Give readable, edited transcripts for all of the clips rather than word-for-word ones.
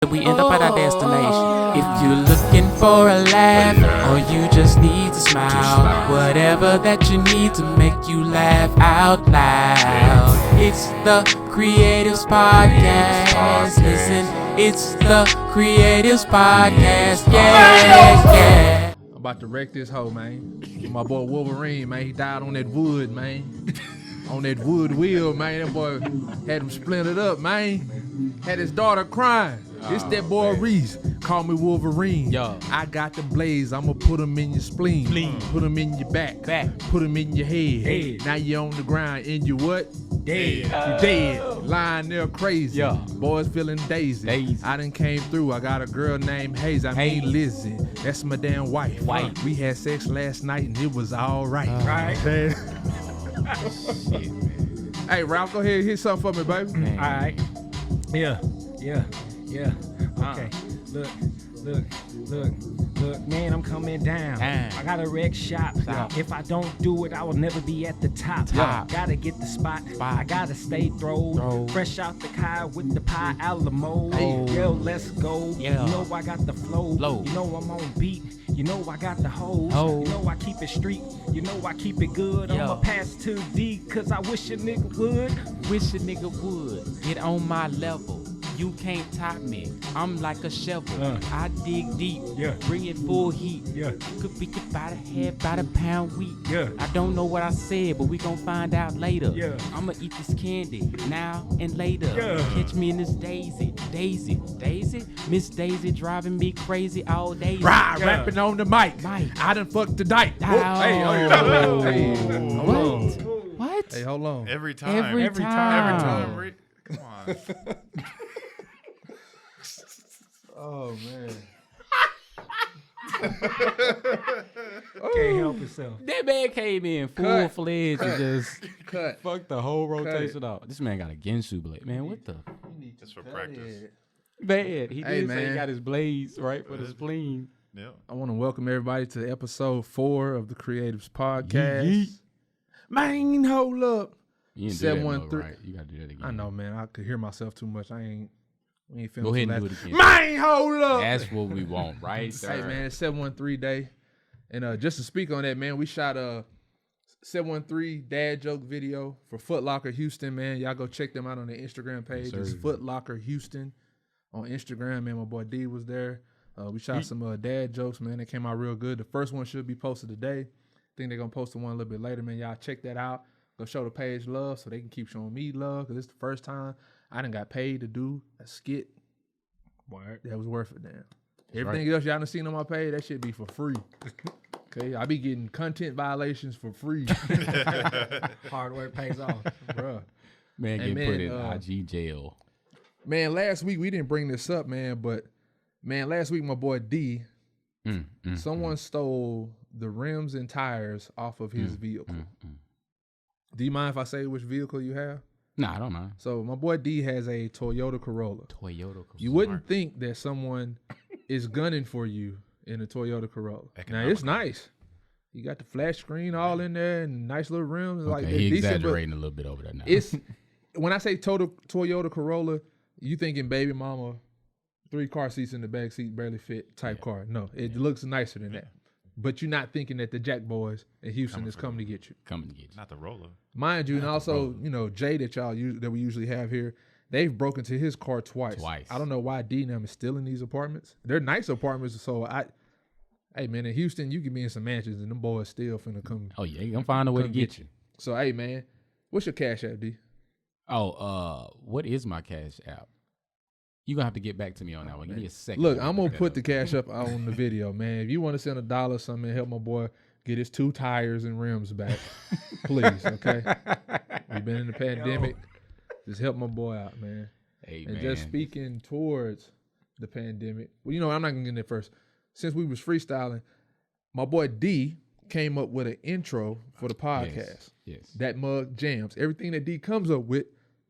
we end up at our destination. If you're looking for a laugh, or you just need to smile, whatever that you need to make you laugh out loud. It's the Kreative's Podcast. Listen, it's the Kreative's Podcast. Yeah. I'm about to wreck this hoe, man. My boy Wolverine, man, he died on that wood, man. On that wood wheel, man. That boy had him splintered up, man. Had his daughter crying. It's that boy Reese. Call me Wolverine. Yo. I got the blaze. I'ma put him in your spleen. Put him in your back. Put him in your head. Now you're on the ground and you what? Dead. You dead. Lying there crazy. Yeah. Boys feeling daisy. I done came through. I got a girl named Hayes. I mean Lizzie. That's my damn wife. We had sex last night and it was all right. Right. Shit, man. Hey, Ralph, go ahead and hit something for me, baby. Man. All right. Yeah. Okay. Look, man, I'm coming down. I got a wreck shop. If I don't do it, I will never be at the top. Gotta get the spot. I gotta stay throwed. Fresh out the car with the pie Alamo. Yo, let's go. You know I got the flow. You know I'm on beat. You know I got the hoes. You know I keep it street. You know I keep it good. I'ma pass to D, cause I wish a nigga would. Wish a nigga would get on my level. You can't top me. I'm like a shovel. I dig deep. Bring it full heat. Could be about a head, about a pound wheat. I don't know what I said, but we gon' find out later. I'ma eat this candy now and later. Catch me in this Daisy. Miss Daisy driving me crazy all day. Rapping on the mic. I done fucked the dyke. Hey, What? Hey, hold on. Every time. Rick. Come on. Oh, man. Can't help himself. That man came in full-fledged and just Cut. fucked the whole rotation off. This man got a Gensu blade. Man, what the? Just for practice. Man, he Hey, did say he man. got his blades right for the spleen. Yeah. I want to welcome everybody to episode 4 of the Creatives Podcast. Man, hold up. You didn't do that, 713. right? You got to do that again. I know, man. I could hear myself too much. We ain't Go feeling ahead and too do it again. Man, hold up. That's what we want, right? Hey, Sir? man, it's 713 day. And just to speak on that, man, we shot a 713 dad joke video for Foot Locker Houston, man. Y'all go check them out on their Instagram page. It's Foot Locker Houston on Instagram, man. My boy D was there. We shot some dad jokes, man. They came out real good. The first one should be posted today. I think they're going to post the one a little bit later, man. Y'all check that out. Go show the page love so they can keep showing me love, because it's the first time I done got paid to do a skit. That was worth it, damn. Everything else y'all done seen on my page, that shit be for free. Okay, I be getting content violations for free. Hard work pays off. Bruh. Man, Hey, get man, put in IG jail. Man, last week we didn't bring this up, man, but man, last week my boy D, someone stole the rims and tires off of his vehicle. Do you mind if I say which vehicle you have? Nah, I don't mind. So my boy D has a Toyota Corolla. You wouldn't think that someone is gunning for you in a Toyota Corolla. Now it's nice. You got the flash screen all in there and nice little rims. Okay, like he decent, exaggerating a little bit over there now. It's when I say Toyota Corolla, you thinking baby mama, 3 car seats in the back seat barely fit type car. No, it looks nicer than that. But you're not thinking that the Jack Boys in Houston is coming to get you. Not the roller. Mind you, and also, you know, Jay that we usually have here, they've broken to his car twice. I don't know why D and them is still in these apartments. They're nice apartments, so hey man, in Houston, you can be in some mansions and them boys still finna come. Oh yeah, you gonna find a way to get you. So hey man, what's your Cash App, D? What is my Cash App? You gonna have to get back to me on that one. Give me a second. Look, I'm gonna put the cash up on the video, man. If you want to send $1 or something and help my boy get his 2 tires and rims back, please, okay? We've been in the pandemic. Just help my boy out, man. Hey, and man. just speaking towards the pandemic, well, you know, I'm not gonna get in there first. Since we was freestyling, my boy D came up with an intro for the podcast. Yes. That mug jams. Everything that D comes up with,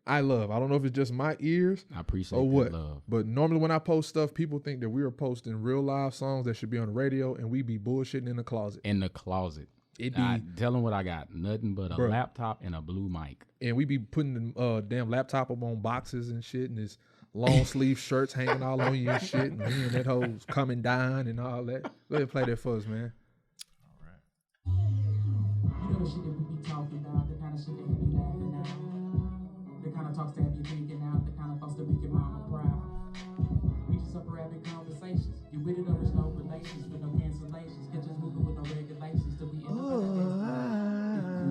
I love. I don't know if it's just my ears I appreciate or what. that love. But normally when I post stuff, people think that we are posting real live songs that should be on the radio, and we be bullshitting in the closet. It be tell them what I got. Nothing but a laptop and a blue mic. And we be putting the damn laptop up on boxes and shit, and it's long sleeve shirts hanging all on you and shit, and me and that hoes coming down and all that. Go ahead and play that for us, man. All right. You know the shit that we be talking about, the kind of shit that we be laughing at, the kind of talks that be thinking out, the kind of thoughts that make your mama proud. We just up for having conversations. You with it or it's no relations with no cancellations. Catch us moving with no regulations to be in the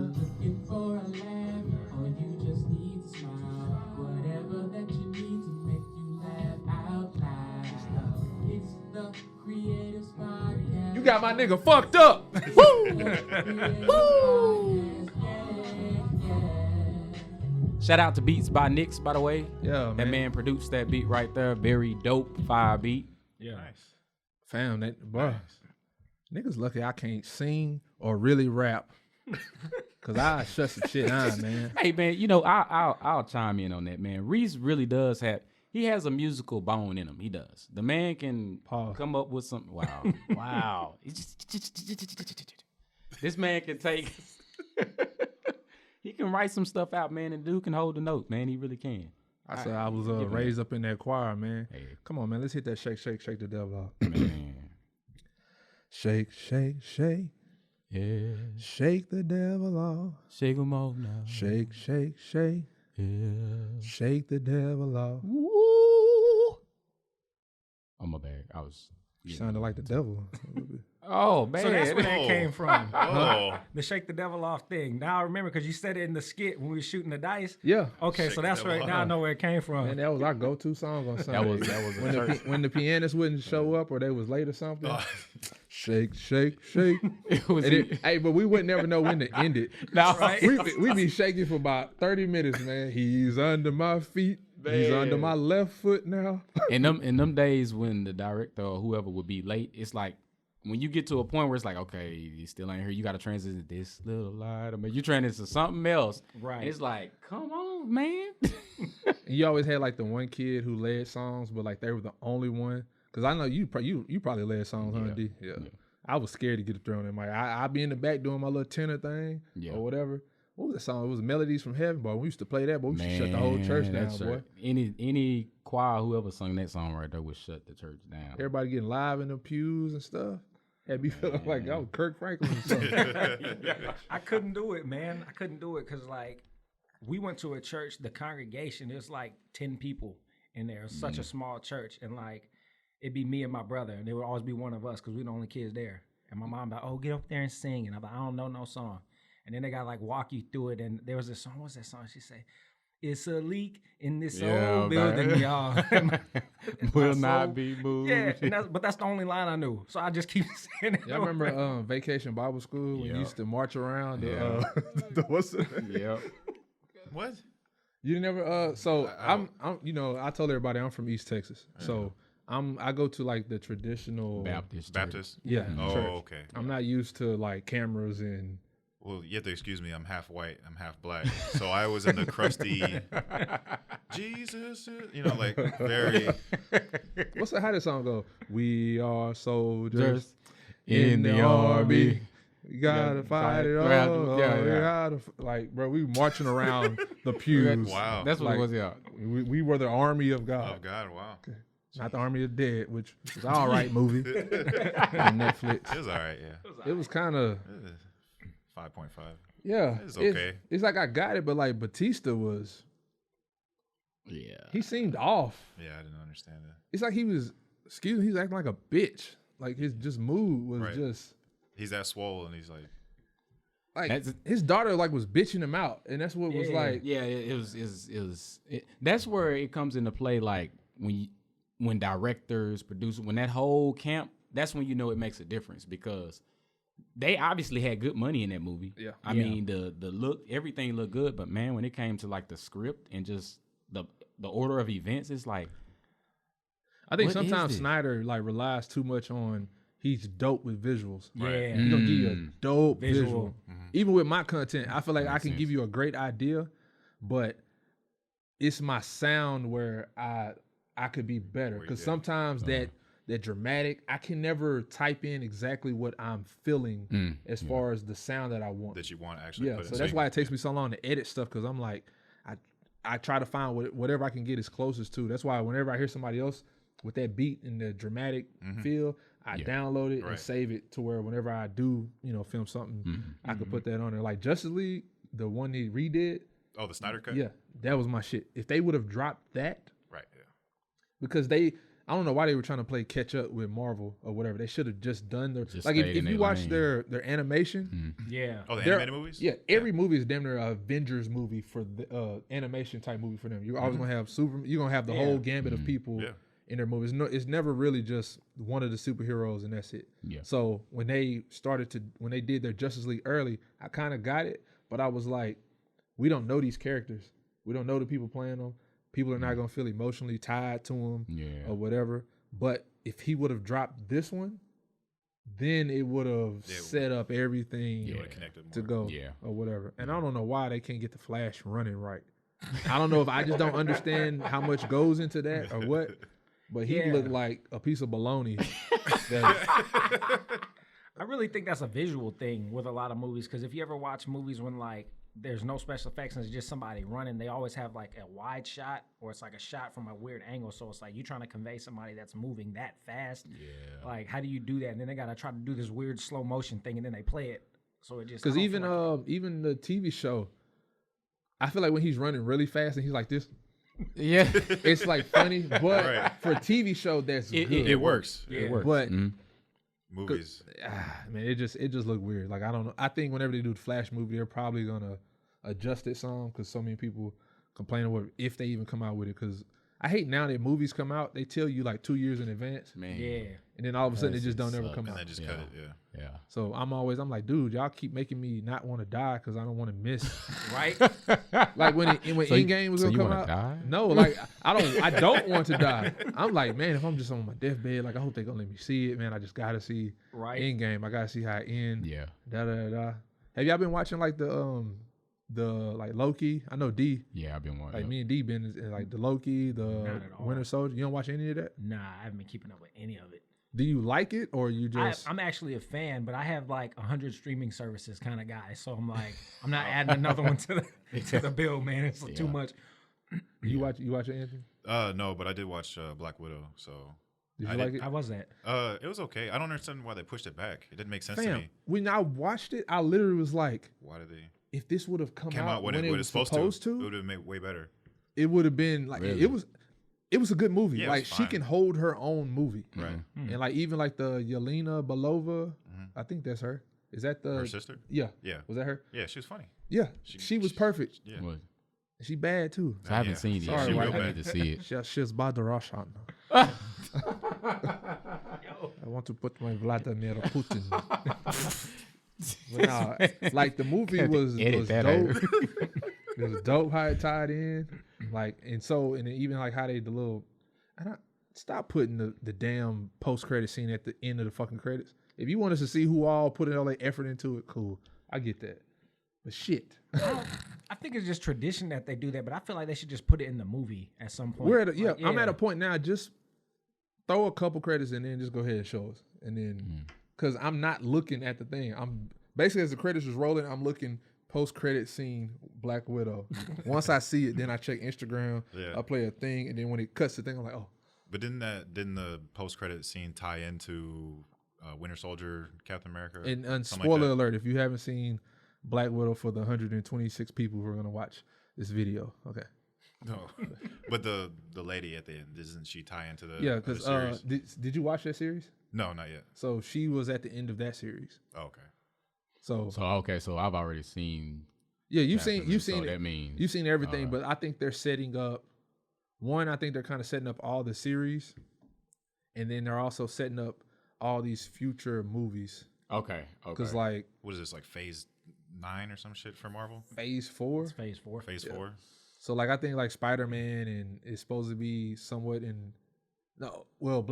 if you're looking for a laugh or you just need to smile, whatever that you need to make you laugh out loud. It's the Kreative Podcast. You got my nigga fucked up. Woo! Woo! Shout out to Beats by Nix, by the way. Yeah, That man produced that beat right there. Very dope fire beat. Yeah. Nice. Fam, niggas lucky I can't sing or really rap. Cause I shut some shit down, man. Hey man, you know, I'll chime in on that, man. Reese really does he has a musical bone in him. He does. The man can come up with some wow. This man can take he can write some stuff out, man, and dude can hold the note, man. He really can. I said I was raised up in that choir, man. Hey. Come on, man. Let's hit that shake, shake, shake the devil off. Man. Shake, shake, shake. Yeah. Shake the devil off. Shake him off now. Shake, shake, shake. Yeah. Shake the devil off. Woo. Oh, my bad. I was. You sounded like the devil. Oh, man. So that's where that came from. Oh. The shake the devil off thing. Now I remember because you said it in the skit when we were shooting the dice. Yeah. Okay, Shake so the that's devil where now I know where it came from. And that was our go-to song on Sunday. That was when the pianist wouldn't show up or they was late or something. Shake, shake, shake. It was Hey, but we would never know when to end it. now, Right? We be shaking for about 30 minutes, man. He's under my feet. He's under my left foot now. in them days when the director or whoever would be late, it's like when you get to a point where it's like, okay, you still ain't here. You got to transition this little light. I mean, you transition to something else. Right. And it's like, come on, man. You always had like the one kid who led songs, but like they were the only one. Cause I know you probably led songs, huh, D? Yeah. I was scared to get a throw in the mic. I'd be in the back doing my little tenor thing or whatever. What was that song? It was Melodies from Heaven, boy. We used to play that, but we used to shut the whole church down, boy. Any choir, whoever sung that song right there would shut the church down. Everybody getting live in the pews and stuff. Had me feeling like I was Kirk Franklin or something. I couldn't do it, man. I couldn't do it because, like, we went to a church, the congregation, there's like 10 people in there. It's such a small church. And, like, it'd be me and my brother, and there would always be one of us because we're the only kids there. And my mom like, oh, get up there and sing. And I'm like, I don't know no song. And then they got like walk you through it. And there was this song. What's that song? She say, it's a leak in this old building, y'all. Will not be moved. Yeah, and but that's the only line I knew. So I just keep saying it. Y'all remember Vacation Bible School when you used to march around? What's it? Yep. What? You never I'm you know, I told everybody I'm from East Texas. So I go to like the traditional Baptist. Yeah. Oh, church. okay. I'm not used to like cameras and Well, you have to excuse me. I'm half white. I'm half black. So I was in the crusty Jesus, you know, like very. how did song go? We are soldiers in the army. You gotta fight it all. Like, bro, we marching around the pews. Wow. That's what like, it was, yeah. We were the army of God. Oh God! Wow. Not the Army of Dead, which was an all right movie on Netflix. It was all right. Yeah. It was kind of 5.5. Yeah. It's okay. It's like I got it, but like Batista was. Yeah. He seemed off. Yeah, I didn't understand that. It's like he was. Excuse me. He's acting like a bitch. Like his just mood was just. He's that swole, and he's like his daughter like was bitching him out, and that's what was like. Yeah, it was. That's where it comes into play. Like when directors, producers, when that whole camp, that's when you know it makes a difference because they obviously had good money in that movie. Yeah, I mean the look, everything looked good, but man, when it came to like the script and just the order of events, it's like. I think sometimes Snyder like relies too much on. He's dope with visuals. Yeah. He's going to give you a dope visual. Mm-hmm. Even with my content, I feel like I can give you a great idea, but it's my sound where I could be better. Because sometimes that dramatic, I can never type in exactly what I'm feeling as far as the sound that I want. that you want to actually put so in. that's why it takes me so long to edit stuff because I'm like, I try to find whatever I can get as closest to. That's why whenever I hear somebody else with that beat and the dramatic feel, I download it and save it to where whenever I do, film something, I could put that on there. Like Justice League, the one he redid. Oh, the Snyder Cut? Yeah, that was my shit. If they would have dropped that. Right, yeah. Because I don't know why they were trying to play catch up with Marvel or whatever. They should have just done their, like if you watch their animation. Yeah. Oh, the animated movies? Yeah, every movie is damn near an Avengers movie for the animation type movie for them. You're always going to have you're going to have the whole gambit of people in their movies. No, it's never really just one of the superheroes and that's it. Yeah. So when they did their Justice League early, I kind of got it, but I was like, we don't know these characters. We don't know the people playing them. People are not going to feel emotionally tied to him or whatever. But if he would have dropped this one, then it would have set up everything to go or whatever. And I don't know why they can't get the Flash running right. I don't know if I just don't understand how much goes into that or what. But he looked like a piece of bologna. I really think that's a visual thing with a lot of movies, because if you ever watch movies when like there's no special effects and it's just somebody running, they always have like a wide shot or it's like a shot from a weird angle. So it's like you're trying to convey somebody that's moving that fast. Yeah. Like, how do you do that? And then they got to try to do this weird slow motion thing and then they play it. So it just, because even the TV show, I feel like when he's running really fast and he's like this, it's like funny, but for a TV show, that's good. It works. Yeah. It works. But movies, man, it just looked weird. Like, I don't know. I think whenever they do the Flash movie, they're probably gonna adjust it some, because so many people complain about if they even come out with it. Because I hate now that movies come out, they tell you like 2 years in advance, man. Yeah, and then all of a sudden it just don't ever come out. And they just cut it. Yeah. So I'm like, dude, y'all keep making me not want to die because I don't want to miss. Right. Like when Endgame was gonna come out. Die? No, like I don't want to die. I'm like, man, if I'm just on my deathbed, like I hope they gonna let me see it, man. I just gotta see Endgame. I gotta see how it ends. Yeah. Have y'all been watching like the like Loki? I know D. Yeah, I've been watching. Like me and D been in like the Loki, the Winter Soldier. You don't watch any of that? Nah, I haven't been keeping up with any of it. Do you like it, or you just? I'm actually a fan, but I have like 100 streaming services kind of guy. So I'm like, I'm not adding another one to the bill, man. It's too much. You watch it, Anthony? No, but I did watch Black Widow. So did you like it? How was that? It was okay. I don't understand why they pushed it back. It didn't make sense to me. When I watched it, I literally was like, why did they? If this would have come out when it was supposed to, it would have made way better. It would have been like it was a good movie. Yeah, like she can hold her own movie, right? And like even like the Yelena Belova, I think that's her. Is that her sister? Yeah. Was that her? Yeah, she was funny. Yeah, she was perfect. Yeah, she bad too. So I haven't seen it yet. Sorry, I need to see it. She's bad the Russian. I want to put my Vladimir Putin. But nah, like the movie was dope. It was dope how it tied in, like, and even like how they stop putting the damn post credit scene at the end of the fucking credits. If you want us to see who all put all their effort into it, cool, I get that. But shit, I think it's just tradition that they do that, but I feel like they should just put it in the movie at some point. I'm at a point now. Just throw a couple credits and then just go ahead and show us, and then. Because I'm not looking at the thing. I'm basically, as the credits was rolling, I'm looking post-credit scene Black Widow. Once I see it, then I check Instagram. Yeah. I play a thing, and then when it cuts the thing, I'm like, oh. But didn't the post-credit scene tie into Winter Soldier, Captain America? And spoiler alert, if you haven't seen Black Widow, for the 126 people who are going to watch this video, okay. No, but the lady at the end, doesn't she tie into the because did you watch that series? No, not yet. So she was at the end of that series. Oh, okay. So I've already seen. Yeah, you've seen that means you've seen everything, but I think they're setting up. One, I think they're kind of setting up all the series, and then they're also setting up all these future movies. Okay. Because like, what is this, like Phase 9 or some shit for Marvel? Phase 4. It's Phase 4. Phase 4. So like, I think like Spider-Man and it's supposed to be somewhat in. No, well,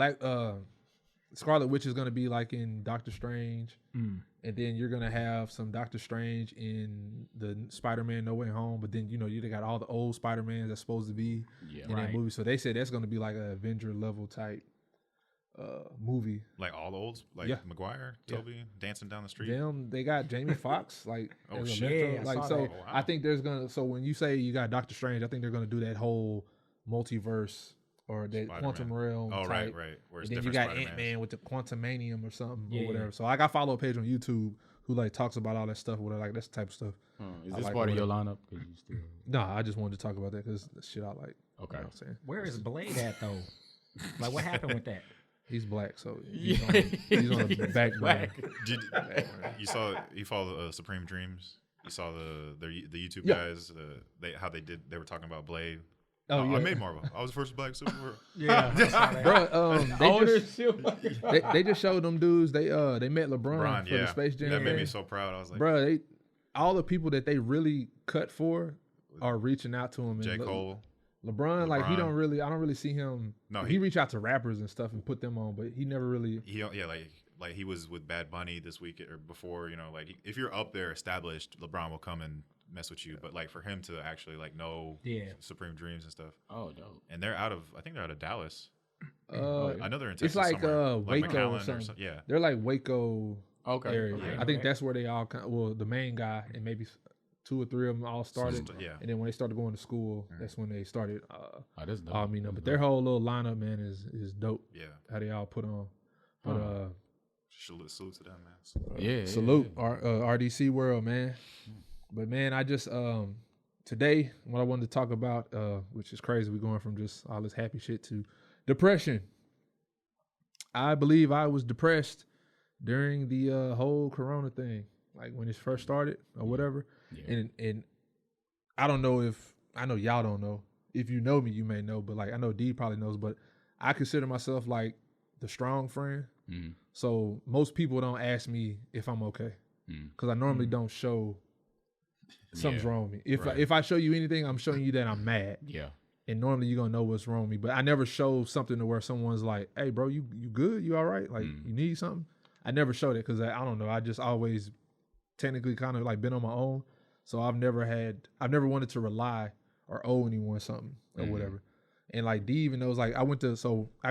Scarlet Witch is going to be like in Doctor Strange, and then you're going to have some Doctor Strange in the Spider-Man No Way Home, but then you got all the old Spider-Man that's supposed to be in that movie. So they said that's going to be like an Avenger level type movie. Like all the olds, like McGuire, Toby, dancing down the street. Them, they got Jamie Foxx, like oh shit, Metro. Like so. Wow. I think there's gonna. So when you say you got Doctor Strange, I think they're gonna do that whole multiverse or that Spider-Man. quantum realm. Oh type. right. Where it's and then you got Ant-Man with the Quantumanium or something or whatever. So like I follow a page on YouTube who like talks about all that stuff, whatever, like that type of stuff. Is this part of your lineup? No, I just wanted to talk about that because the shit I like. Okay. You know what I'm saying? Where is Blade at though? Like what happened with that? He's black, so he's on the back burner. You follow Supreme Dreams? You saw the YouTube guys, they were talking about Blade. Oh, yeah. I made Marvel. I was the first black superhero. Bro, they just showed them dudes. They met LeBron for the Space Jam. That made me so proud. I was like, bro, all the people that they really cut for are reaching out to him. J. Cole. LeBron, like I don't really see him. No, he reach out to rappers and stuff and put them on, but he never really. Like he was with Bad Bunny this week or before. You know, like if you're up there established, LeBron will come and mess with you. But like for him to actually like know Supreme Dreams and stuff. Oh no. And they're I think they're out of Dallas. I know they're in Texas. It's like somewhere. Waco or something. Yeah, they're like Waco area. Okay. I think that's where they all the main guy and maybe 2 or 3 of them all started. And then when they started going to school, that's when they started all meeting up. But their whole little lineup, man, is dope. Yeah. How they all put on. But salute to them, man. Salute RDC world, man. But man, I just today what I wanted to talk about, which is crazy, we're going from just all this happy shit to depression. I believe I was depressed during the whole Corona thing, like when it first started or whatever. Yeah. And I don't know I know y'all don't know. If you know me, you may know, but like I know D probably knows, but I consider myself like the strong friend. Mm. So most people don't ask me if I'm okay because I normally don't show something's wrong with me. If I show you anything, I'm showing you that I'm mad. Yeah. And normally you're gonna know what's wrong with me, but I never show something to where someone's like, "Hey, bro, you good? You all right? Like you need something?" I never showed it because I don't know. I just always technically kind of like been on my own, so I've never wanted to rely or owe anyone something or whatever. And like D even knows, like I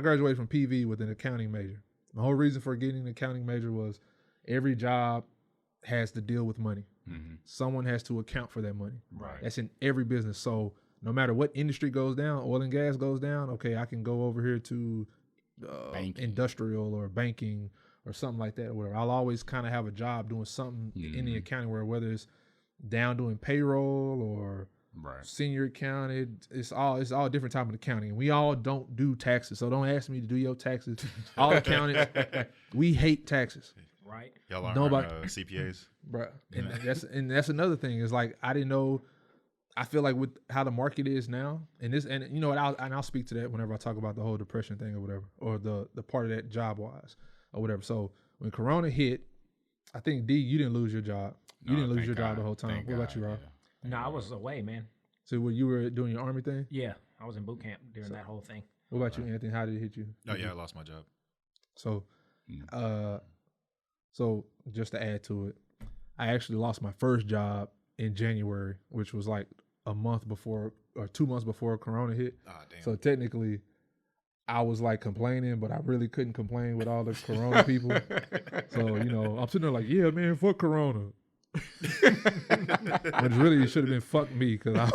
graduated from PV with an accounting major. The whole reason for getting an accounting major was every job has to deal with money. Mm-hmm. Someone has to account for that money. Right. That's in every business. So no matter what industry goes down, oil and gas goes down, okay, I can go over here to industrial or banking or something like that or whatever. I'll always kind of have a job doing something in the accounting world, whether it's down doing payroll or senior accountant. It's all different type of accounting. We all don't do taxes, so don't ask me to do your taxes. All accountants, we hate taxes. Right. Y'all aren't CPAs. Bro. And that's another thing is like I didn't know. I feel like with how the market is now, and you know what, I'll speak to that whenever I talk about the whole depression thing or whatever, or the part of that job wise or whatever. So when Corona hit, I think D, you didn't lose your job. You didn't lose your job the whole time. What about you, Rob? Yeah. No, I was away, man. So when you were doing your army thing? Yeah, I was in boot camp during that whole thing. What about you, Anthony? How did it hit you? Oh yeah, I lost my job. So, so just to add to it, I actually lost my first job in January, which was like a month before or 2 months before Corona hit. Oh, damn. So technically, I was like complaining, but I really couldn't complain with all the Corona people. So, you know, I'm sitting there like, yeah, man, fuck Corona. But really, it should have been fuck me because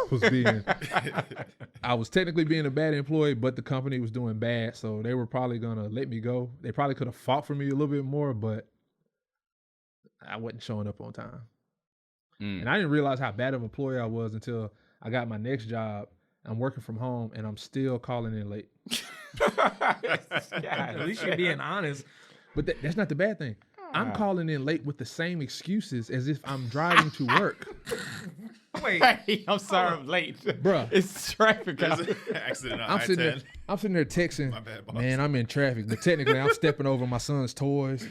I was technically being a bad employee, but the company was doing bad. So they were probably going to let me go. They probably could have fought for me a little bit more, but I wasn't showing up on time. And I didn't realize how bad of an employee I was until I got my next job. I'm working from home and I'm still calling in late. At least you're being honest. But that's not the bad thing. I'm calling in late with the same excuses as if I'm driving to work. Wait, I'm sorry I'm late. Bruh. It's traffic. Accident on I'm sitting there texting, my bad, boss. Man, I'm in traffic. But technically I'm stepping over my son's toys.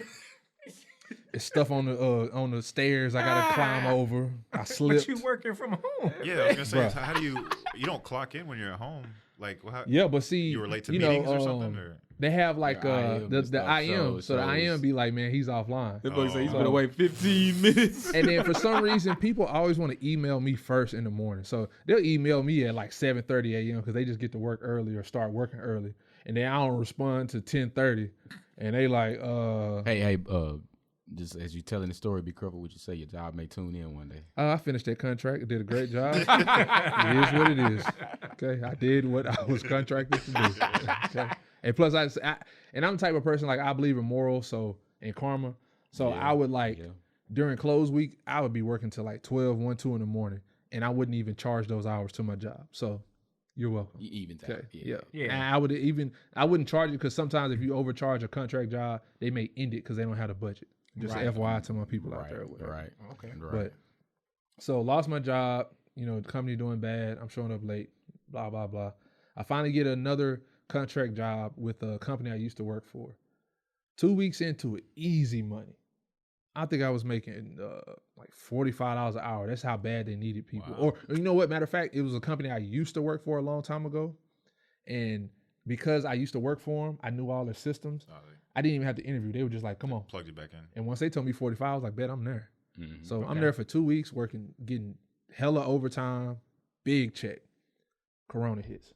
It's stuff on the stairs I gotta climb over. I slipped. But you working from home? Yeah, I was gonna say, how do you don't clock in when you're at home? Like, but see, you were late to meetings or something. Or? They have like the IM, so the IM be like, man, he's offline. The boy say he's gonna wait 15 minutes. And then for some reason, people always want to email me first in the morning, so they'll email me at like 7:30 a.m. because they just get to work early or start working early. and then I don't respond to 10:30, and they like, hey, just as you telling the story, be careful what you say. Your job may tune in one day. I finished that contract. I did a great job. It is what it is. Okay, I did what I was contracted to do. Okay? And plus, and I'm the type of person, like, I believe in morals, and karma. So I would during close week, I would be working till like 12, 1, 2 in the morning, and I wouldn't even charge those hours to my job. So you're welcome. You even okay. Yeah. And I wouldn't charge it, because sometimes if you overcharge a contract job, they may end it because they don't have the budget. Just FYI to my people out there. Right. Okay. But so lost my job, the company doing bad. I'm showing up late, blah, blah, blah. I finally get another contract job with a company I used to work for. 2 weeks into it, easy money. I think I was making like $45 an hour. That's how bad they needed people. Wow. Or you know what? Matter of fact, it was a company I used to work for a long time ago. And because I used to work for them, I knew all their systems. I didn't even have to interview. They were just like, come on. Plugged you back in. And once they told me 45, I was like, bet I'm there. Mm-hmm. So I'm there for 2 weeks working, getting hella overtime, big check. Corona hits.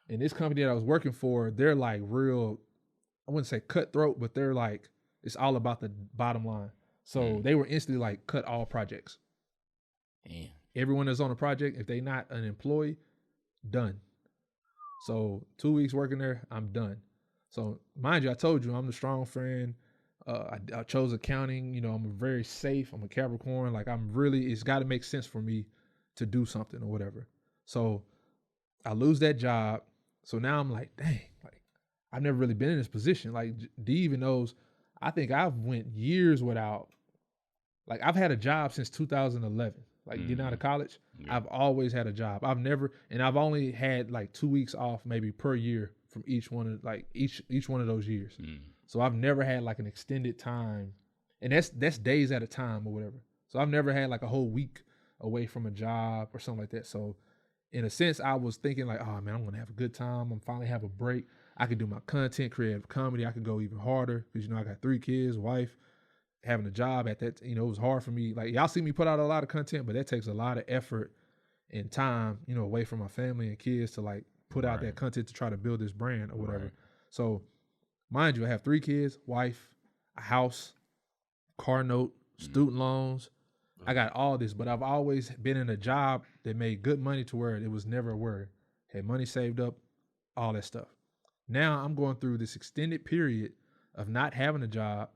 And this company that I was working for, they're like real, I wouldn't say cutthroat, but they're like, it's all about the bottom line. So they were instantly like, cut all projects. Damn. Everyone that's on a project, if they not an employee, done. So 2 weeks working there, I'm done. So mind you, I told you I'm the strong friend. I chose accounting. I'm very safe. I'm a Capricorn. Like it's got to make sense for me to do something or whatever. So I lose that job. So now I'm like, dang, like I've never really been in this position. Like D even knows, I think I've went years without, like I've had a job since 2011. Like getting out of college, I've always had a job. I've only had like 2 weeks off maybe per year from each one of each one of those years. So I've never had like an extended time, and that's days at a time or whatever. So I've never had like a whole week away from a job or something like that. So in a sense, I was thinking like, oh man, I'm gonna have a good time. I'm finally have a break. I could do my content, creative comedy. I could go even harder because I got 3 kids, wife, having a job at that. It was hard for me. Like y'all see me put out a lot of content, but that takes a lot of effort and time, away from my family and kids to like put out that content to try to build this brand or whatever. Right. So mind you, I have 3 kids, wife, a house, car note, student loans. I got all this, but I've always been in a job that made good money to where it was never a worry. Had money saved up, all that stuff. Now I'm going through this extended period of not having a job.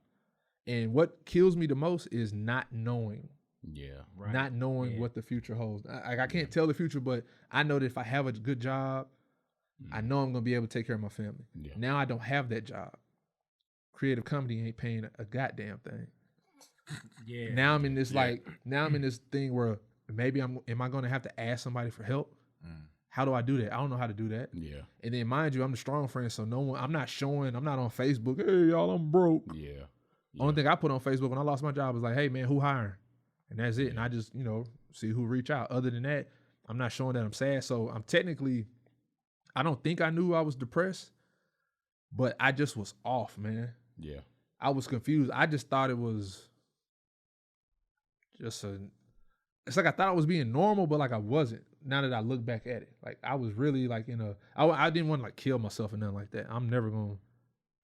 And what kills me the most is not knowing. Yeah. Right. Not knowing what the future holds. I can't tell the future, but I know that if I have a good job, I know I'm going to be able to take care of my family. Yeah. Now I don't have that job. Creative comedy ain't paying a goddamn thing. Yeah. Now I'm in this now I'm in this thing where maybe am I going to have to ask somebody for help? How do I do that? I don't know how to do that. Yeah. And then mind you, I'm the strong friend, so I'm not on Facebook, hey y'all, I'm broke. Yeah. Only thing I put on Facebook when I lost my job was like, hey man, who hiring? And that's it. And I just, see who reach out. Other than that, I'm not showing that I'm sad. So I'm technically, I don't think I knew I was depressed, but I just was off, man. Yeah. I was confused. I just thought it was just it's like I thought I was being normal, but like I wasn't. Now that I look back at it, like I was really like I didn't want to like kill myself or nothing like that. I'm never going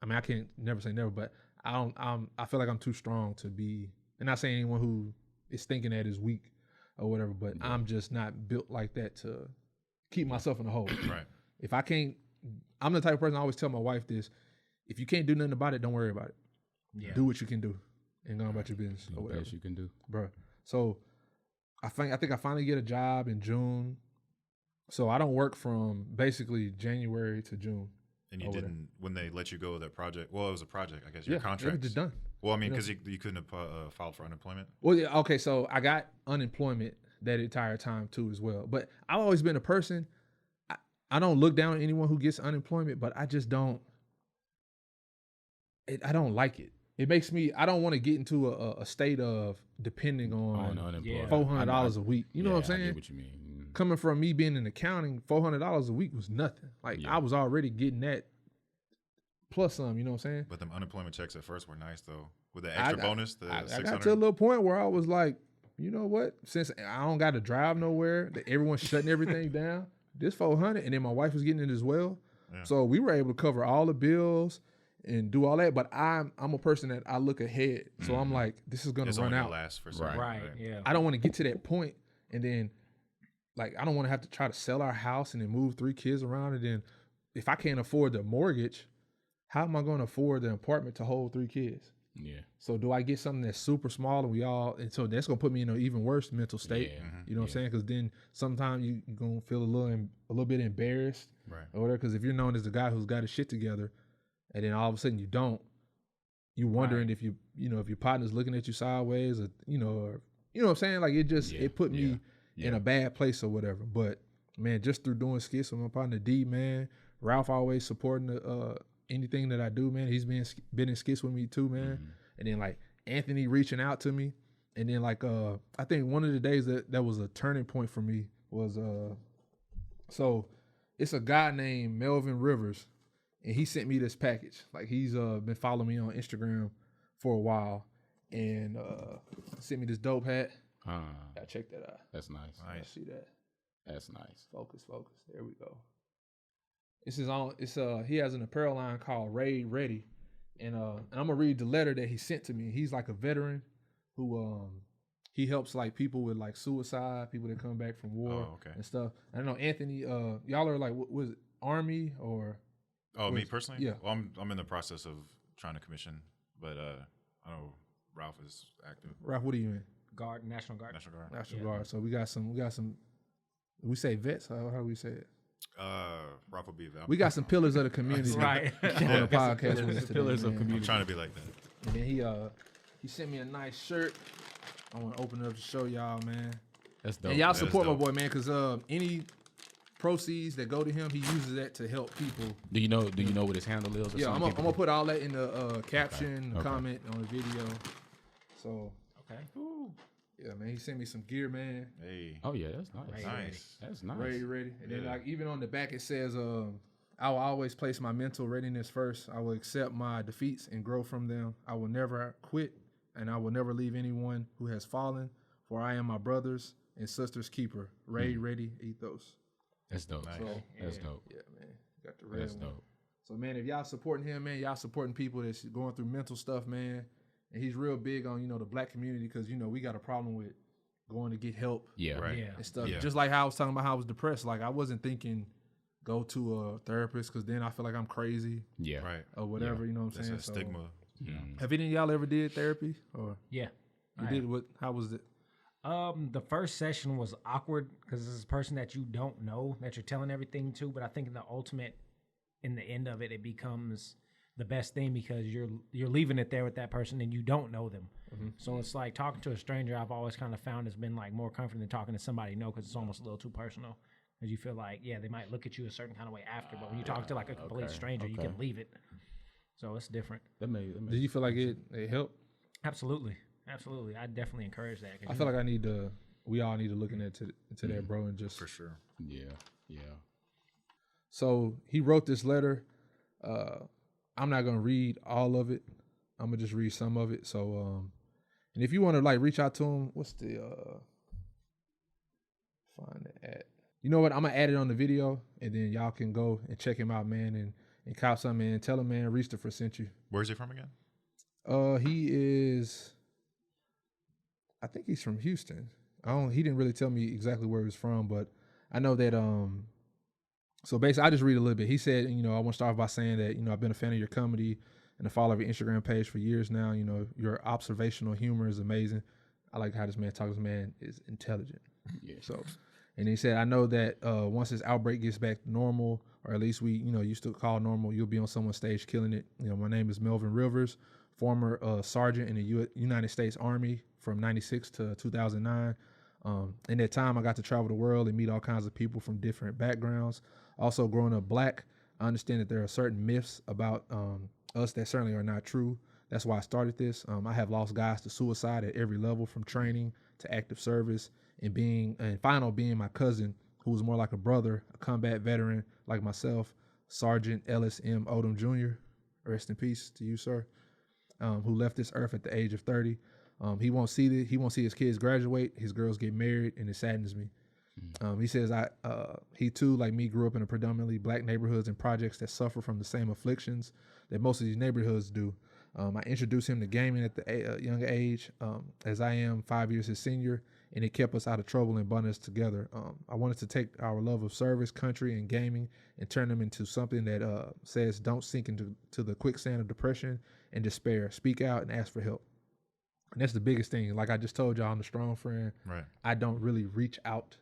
to, I can't never say never, but I feel like I'm too strong to be, and not saying anyone who is thinking that is weak or whatever, but I'm just not built like that to keep myself in a hole. Right. If I can't, I'm the type of person, I always tell my wife this, if you can't do nothing about it, don't worry about it. Yeah. Do what you can do and go about your business or whatever. Best you can do. Bro. So I think I finally get a job in June. So I don't work from basically January to June. And you didn't, when they let you go with that project, well, it was a project, I guess, your contract. It was just done. Well, I mean, because you couldn't have filed for unemployment? Well, yeah, okay, so I got unemployment that entire time too as well. But I've always been a person, I don't look down on anyone who gets unemployment, but I just don't, I don't like it. It makes me, I don't want to get into a state of depending on $400 a week. You know what I'm saying? I get what you mean. Coming from me being in accounting, $400 a week was nothing. Like I was already getting that plus some, you know what I'm saying? But them unemployment checks at first were nice though. With the extra bonus, the $600. I got to a little point where I was like, you know what? Since I don't got to drive nowhere, that everyone's shutting everything down, this $400, and then my wife was getting it as well. Yeah. So we were able to cover all the bills and do all that. But I'm a person that I look ahead. So I'm like, this is going to run out. Last for some Right. Yeah. I don't want to get to that point and then like I don't want to have to try to sell our house and then move 3 kids around. And then if I can't afford the mortgage, how am I going to afford the apartment to hold 3 kids? Yeah. So do I get something that's super small and so that's going to put me in an even worse mental state. Yeah. You know what I'm saying? Because then sometimes you're going to feel a little bit embarrassed or whatever. Because if you're known as the guy who's got his shit together and then all of a sudden you don't, you're wondering if if your partner's looking at you sideways or you know what I'm saying? Like it put me in a bad place or whatever. But man, just through doing skits with my partner D, man, Ralph always supporting anything that I do, man. He's been in skits with me too, man. Mm-hmm. And then like Anthony reaching out to me. And then like I think one of the days that was a turning point for me was so it's a guy named Melvin Rivers, and he sent me this package. Like he's been following me on Instagram for a while, and sent me this dope hat. Gotta check that out. That's nice. I see that. That's nice. Focus. There we go. This is on. It's he has an apparel line called Ready, and I'm gonna read the letter that he sent to me. He's like a veteran who he helps like people with like suicide, people that come back from war and stuff. I don't know, Anthony. Y'all are like, what was it, Army or? Oh, me personally? Yeah. Well, I'm in the process of trying to commission, but I know Ralph is active. Ralph, what are you in? Guard, National Guard. National Guard. So we got some. We say vets. How do we say it? Ralph will be a vet. We got some pillars of the community right on the podcast with us today, pillars of community. I'm trying to be like that. And then he sent me a nice shirt. I want to open it up to show y'all, man. That's dope. And y'all support my boy, man, because any proceeds that go to him, he uses that to help people. Do you know what his handle is? Or yeah, I'm gonna put all that in the caption, the comment on the video. So okay. Ooh. Yeah, man, he sent me some gear, man. Hey. Oh yeah, that's nice. Nice. That's nice. Ready. And then like even on the back it says, I will always place my mental readiness first. I will accept my defeats and grow from them. I will never quit, and I will never leave anyone who has fallen, for I am my brothers and sisters' keeper. Ready, Ethos. That's dope. Nice. So, That's dope. Yeah, man. Got the red That's one. dope. So man, if y'all supporting him, man, y'all supporting people that's going through mental stuff, man. And he's real big on, the black community because, we got a problem with going to get help. Yeah. Right. And stuff. Yeah. Just like how I was talking about how I was depressed. Like I wasn't thinking go to a therapist because then I feel like I'm crazy. Yeah. Right. Or whatever, you know what I'm saying? That's a stigma. Have any of y'all ever did therapy? Or Yeah. you did what? How was it? The first session was awkward because this is a person that you don't know that you're telling everything to, but I think in the end of it, it becomes the best thing because you're leaving it there with that person and you don't know them. Mm-hmm. So it's like talking to a stranger. I've always kind of found has been like more comforting than talking to somebody you know because it's almost a little too personal. Because you feel like they might look at you a certain kind of way after, but when you talk to like a complete stranger, you can leave it. So it's different. Did you feel like it helped? Absolutely. I definitely encourage that. I feel like we all need to look into that, bro, and just For sure. Yeah. So he wrote this letter. I'm not gonna read all of it. I'm gonna just read some of it. So, and if you want to like reach out to him, what's the find the at? You know what? I'm gonna add it on the video, and then y'all can go and check him out, man, and cop something, man. Tell him, man, Reester sent you. Where's he from again? He is. I think he's from Houston. He didn't really tell me exactly where he was from, but I know that so basically I just read a little bit. He said, I want to start by saying that, I've been a fan of your comedy and a follower of your Instagram page for years now. Your observational humor is amazing. I like how this man talks. This man is intelligent. Yeah. So, and he said, I know that once this outbreak gets back to normal, or at least we, used to call normal, you'll be on someone's stage killing it. My name is Melvin Rivers, former sergeant in the United States Army from 96 to 2009. In that time, I got to travel the world and meet all kinds of people from different backgrounds. Also, growing up black, I understand that there are certain myths about us that certainly are not true. That's why I started this. I have lost guys to suicide at every level, from training to active service, and final being my cousin, who was more like a brother, a combat veteran like myself, Sergeant Ellis M. Odom Jr. Rest in peace to you, sir. Who left this earth at the age of 30. He won't see his kids graduate, his girls get married, and it saddens me. He says, he too, like me, grew up in a predominantly black neighborhoods and projects that suffer from the same afflictions that most of these neighborhoods do. I introduced him to gaming at the young age, as I am 5 years his senior, and it kept us out of trouble and bonded us together. I wanted to take our love of service, country, and gaming and turn them into something that says don't sink into the quicksand of depression and despair. Speak out and ask for help. And that's the biggest thing. Like I just told y'all, I'm the strong friend. Right. I don't really reach out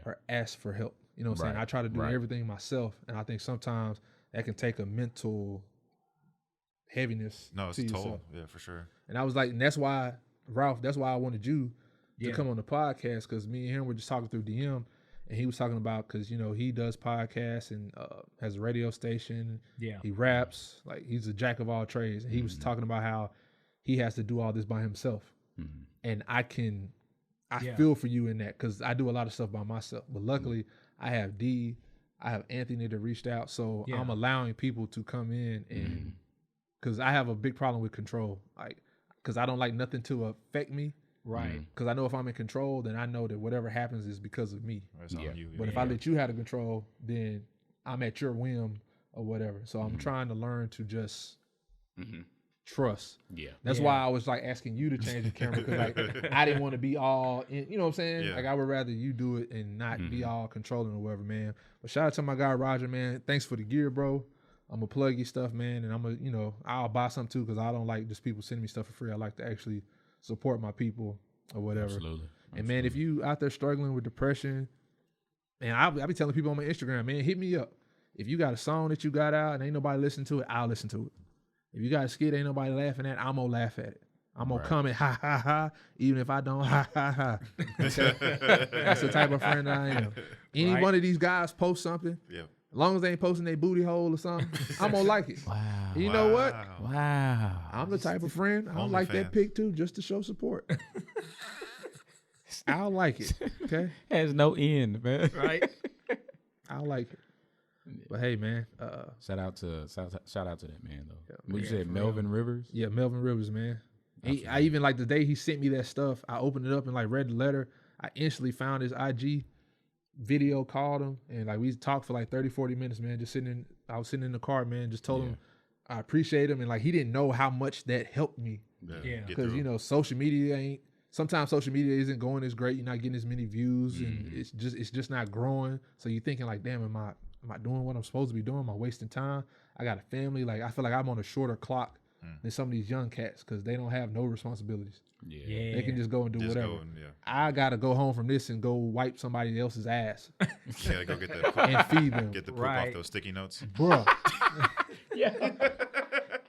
or ask for help. You know what I'm saying? I try to do everything myself, and I think sometimes that can take a mental heaviness. No, it's to a toll. yourself. Yeah, for sure. And I was like, and that's why, Ralph, that's why I wanted you to come on the podcast, because me and him were just talking through DM, and he was talking about, because, you know, he does podcasts and has a radio station. Yeah. He raps. Like, he's a jack of all trades. And he was talking about how he has to do all this by himself. And I feel for you in that, because I do a lot of stuff by myself. But luckily, I have D, I have Anthony that reached out. So I'm allowing people to come in, and because I have a big problem with control. Like, because I don't like nothing to affect me. Right. Because I know if I'm in control, then I know that whatever happens is because of me. But if I let you have the control, then I'm at your whim or whatever. So I'm trying to learn to just trust. Yeah. That's why I was like asking you to change the camera, because like I didn't want to be all in, you know what I'm saying? Yeah. Like I would rather you do it and not be all controlling or whatever, man. But shout out to my guy Roger, man. Thanks for the gear, bro. I'm gonna plug your stuff, man, and I'm gonna, you know, I'll buy some too, because I don't like just people sending me stuff for free. I like to actually support my people or whatever. Absolutely. And man, if you out there struggling with depression, and I'll be telling people on my Instagram, man, hit me up. If you got a song that you got out and ain't nobody listening to it, I'll listen to it. If you got a skit ain't nobody laughing at, I'm gonna laugh at it. I'm gonna comment ha ha ha, even if I don't ha ha ha. Okay? That's the type of friend I am. Any one of these guys post something, as long as they ain't posting their booty hole or something, I'm gonna like it. Wow. You know what? Wow. I'm the type of friend, I'll like that pic too, just to show support. I'll like it. Okay? Has no end, man. Right? I'll like it. But hey, man. Shout out to that man though. What you said, Melvin Rivers? Yeah, Melvin Rivers, man. I even like the day he sent me that stuff, I opened it up and like read the letter. I instantly found his IG video, called him, and like we talked for like 30-40 minutes, man. I was sitting in the car, man, just told him I appreciate him, and like he didn't know how much that helped me. Because you know, sometimes social media isn't going as great. You're not getting as many views, and it's just not growing. So you're thinking like, damn, am I doing what I'm supposed to be doing? Am I wasting time? I got a family. Like I feel like I'm on a shorter clock than some of these young cats, because they don't have no responsibilities. They can just go and do whatever. I gotta go home from this and go wipe somebody else's ass. Go get the and feed them. Get the poop off those sticky notes, bro.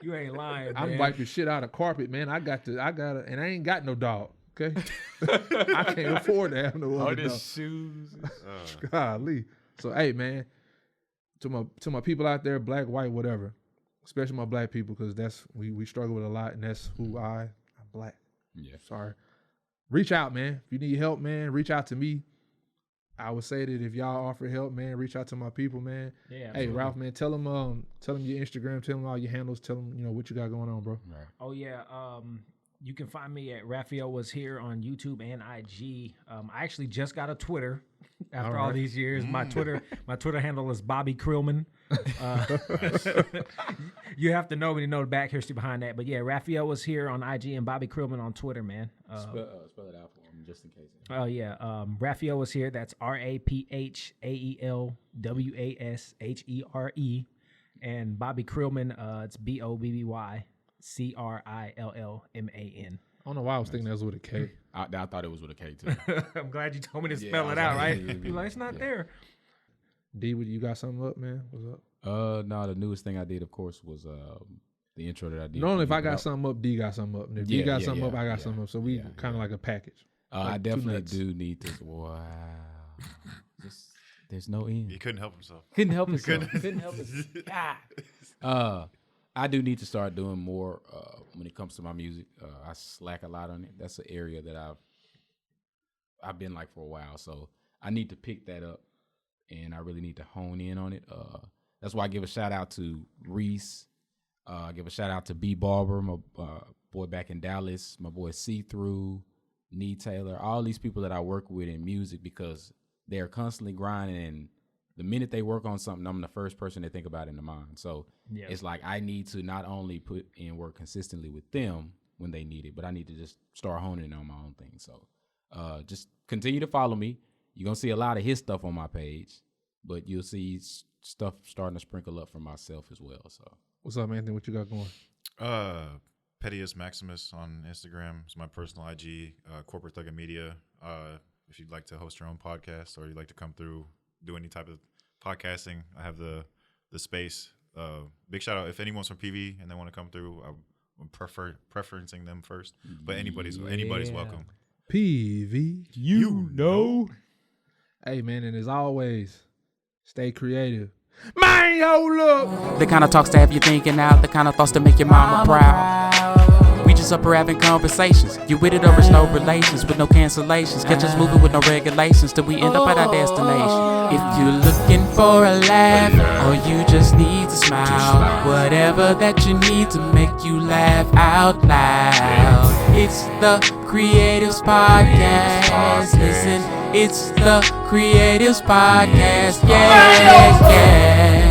You ain't lying, man. I'm wiping shit out of carpet, man. I gotta, and I ain't got no dog. Okay, I can't afford to have no other dog. Shoes. Golly. So hey, man, to my people out there, black, white, whatever, especially my black people, because that's we struggle with a lot, and that's who I'm black. Yeah. Sorry. Reach out, man. If you need help, man, reach out to me. I would say that if y'all offer help, man, reach out to my people, man. Yeah. Hey, Ralph, man, tell them your Instagram, tell them all your handles, tell them, you know, what you got going on, bro. Right. Oh yeah. You can find me at Raphael Was Here on YouTube and IG. I actually just got a Twitter after all these years. My Twitter handle is Bobby Krillman. You have to know me to know the back history behind that. But yeah, Raphael Was Here on IG and Bobby Krillman on Twitter, man. Spell it out for him just in case. Oh yeah, Raphael Was Here. That's RAPHAELWASHERE, and Bobby Krillman. It's BOBBY. CRILLMAN. I don't know why I was thinking that was with a K. I thought it was with a K too. I'm glad you told me to spell it out, right? You're like, it's not there. D, you got something up, man? What's up? No, the newest thing I did, of course, was the intro that I did. Normally, if I got something up, D got something up. And if D got something up, I got something up. So we kind of like a package. Like I definitely do need this. Wow. There's no end. He couldn't help himself. Couldn't help himself. God. I do need to start doing more when it comes to my music. I slack a lot on it. That's an area that I've been like for a while. So I need to pick that up, and I really need to hone in on it. That's why I give a shout out to Reese. I give a shout out to B Barber, my boy back in Dallas, my boy See Through, Nee Taylor, all these people that I work with in music, because they're constantly grinding, and the minute they work on something, I'm the first person they think about in the mind. So it's like I need to not only put in work consistently with them when they need it, but I need to just start honing on my own thing. So just continue to follow me. You're going to see a lot of his stuff on my page, but you'll see stuff starting to sprinkle up for myself as well. So what's up, Anthony? What you got going? Pettiest Maximus on Instagram. It's my personal IG, Corporate Thugger Media. If you'd like to host your own podcast or you'd like to come through, do any type of podcasting, I have the space. Big shout out if anyone's from PV and they want to come through. I'm preferencing them first, but anybody's welcome. PV, you know. Hey man, and as always, stay creative. Man, hold up. The kind of talks to have you thinking out, the kind of thoughts to make your mama proud. We just up here having conversations. You with it or it's no relations with no cancellations. Catch us moving with no regulations till we end up at our destination. If you're looking for a laugh or you just need to smile, whatever that you need to make you laugh out loud. It's the Kreatives Podcast. Listen, it's the Kreatives Podcast. Yeah, yeah.